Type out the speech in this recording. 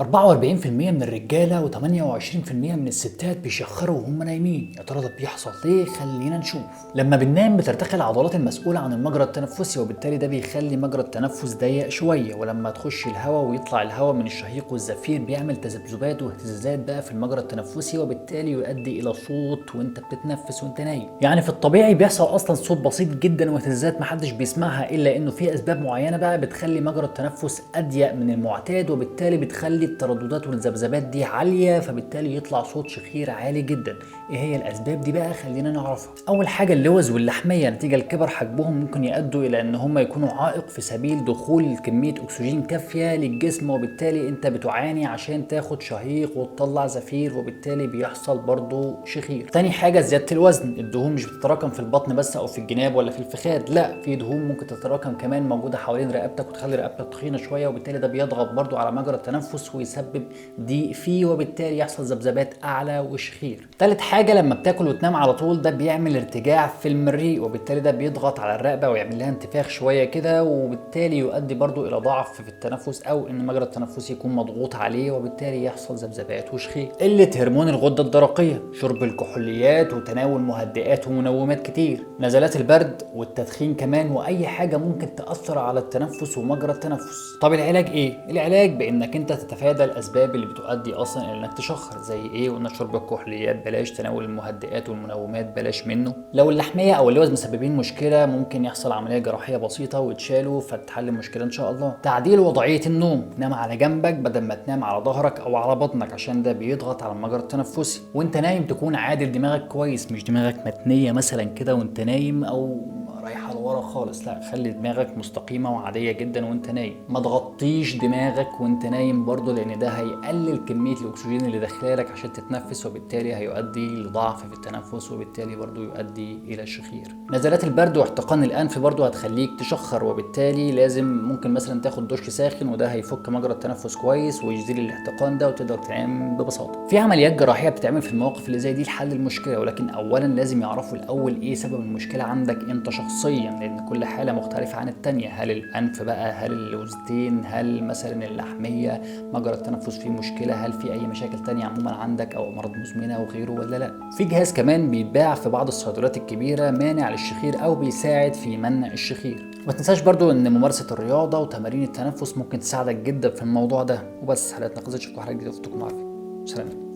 44% من الرجالة و28% من الستات بيشخروا وهم نايمين. يا ترى ده بيحصل ليه؟ خلينا نشوف. لما بننام بترتخي العضلات المسؤولة عن المجرى التنفسي، وبالتالي ده بيخلي مجرى التنفس ضيق شوية، ولما تخش الهواء ويطلع الهواء من الشهيق والزفير بيعمل تذبذبات واهتزازات بقى في المجرى التنفسي، وبالتالي يؤدي إلى صوت وانت بتتنفس وانت نايم. يعني في الطبيعي بيحصل أصلا صوت بسيط جدا واهتزازات محدش بيسمعها، إلا إنه في أسباب معينة بقى بتخلي مجرى التنفس أضيق من المعتاد، وبالتالي بتخلي الترددات والذبذبات دي عاليه، فبالتالي يطلع صوت شخير عالي جدا. ايه هي الاسباب دي بقى؟ خلينا نعرفها. اول حاجه اللوز واللحميه نتيجه لكبر حجمهم ممكن يؤدوا الى ان هم يكونوا عائق في سبيل دخول كميه اكسجين كافيه للجسم، وبالتالي انت بتعاني عشان تاخد شهيق وتطلع زفير، وبالتالي بيحصل برضو شخير. تاني حاجه زياده الوزن. الدهون مش بتتراكم في البطن بس او في الجناب ولا في الفخاد، لا، في دهون ممكن تتراكم كمان موجوده حوالين رقبتك وتخلي رقبتك تخينه شويه، وبالتالي ده بيضغط برضو على مجرى التنفس ويسبب ضيق فيه، وبالتالي يحصل ذبذبات اعلى وشخير. ثالث حاجه لما بتاكل وتنام على طول ده بيعمل ارتجاع في المريء، وبالتالي ده بيضغط على الرقبه ويعمل لها انتفاخ شويه كده، وبالتالي يؤدي برضو الى ضعف في التنفس او ان مجرى التنفس يكون مضغوط عليه، وبالتالي يحصل ذبذبات وشخير. قله هرمون الغده الدرقيه، شرب الكحوليات وتناول مهدئات ومنومات كتير، نزلات البرد والتدخين كمان، واي حاجه ممكن تاثر على التنفس ومجرى التنفس. طب العلاج ايه؟ العلاج بانك انت تتفادى الاسباب اللي بتؤدي اصلا الى انك تشخر. زي ايه؟ قلنا شرب الكحوليات بلاش، تناول المهدئات والمنومات بلاش منه. لو اللحميه او اللوز مسببين مشكله ممكن يحصل عمليه جراحيه بسيطه ويتشالوا فتحل المشكله ان شاء الله. تعديل وضعيه النوم، تنام على جنبك بدل ما تنام على ظهرك او على بطنك عشان ده بيضغط على المجرى التنفسي. وانت نايم تكون عادل دماغك كويس، مش دماغك متنيه مثلا كده وانت نايم او رايحه لورا خالص، لا، خلي دماغك مستقيمه وعاديه جدا وانت نايم. ما تغطيش دماغك وانت نايم برضو، لان ده هيقلل كميه الاكسجين اللي داخلالك عشان تتنفس، وبالتالي هيؤدي لضعف في التنفس، وبالتالي برضو يؤدي الى الشخير. نزلات البرد واحتقان الانف برضو هتخليك تشخر، وبالتالي لازم ممكن مثلا تاخد دش ساخن، وده هيفك مجرى التنفس كويس ويزيل الاحتقان ده، وتقدر تنام ببساطه. في عمليات جراحيه بتتعمل في المواقف اللي زي دي لحل المشكله، ولكن اولا لازم يعرفوا الاول ايه سبب المشكله عندك انت شخصيا، لان كل حاله مختلفه عن الثانيه. هل الانف بقى، هل اللوزتين، هل مثلا اللحميه، مجرى التنفس فيه مشكله، هل في اي مشاكل تانية عموما عندك او امراض مزمنه او غيره ولا لا. في جهاز كمان بيتباع في بعض الصيدليات الكبيره مانع للشخير او بيساعد في منع الشخير. ما تنساش برضو ان ممارسه الرياضه وتمارين التنفس ممكن تساعدك جدا في الموضوع ده. وبس، حلقتنا خلصت، اشوفكم حلقه جديده، تكونوا عارفين. سلام.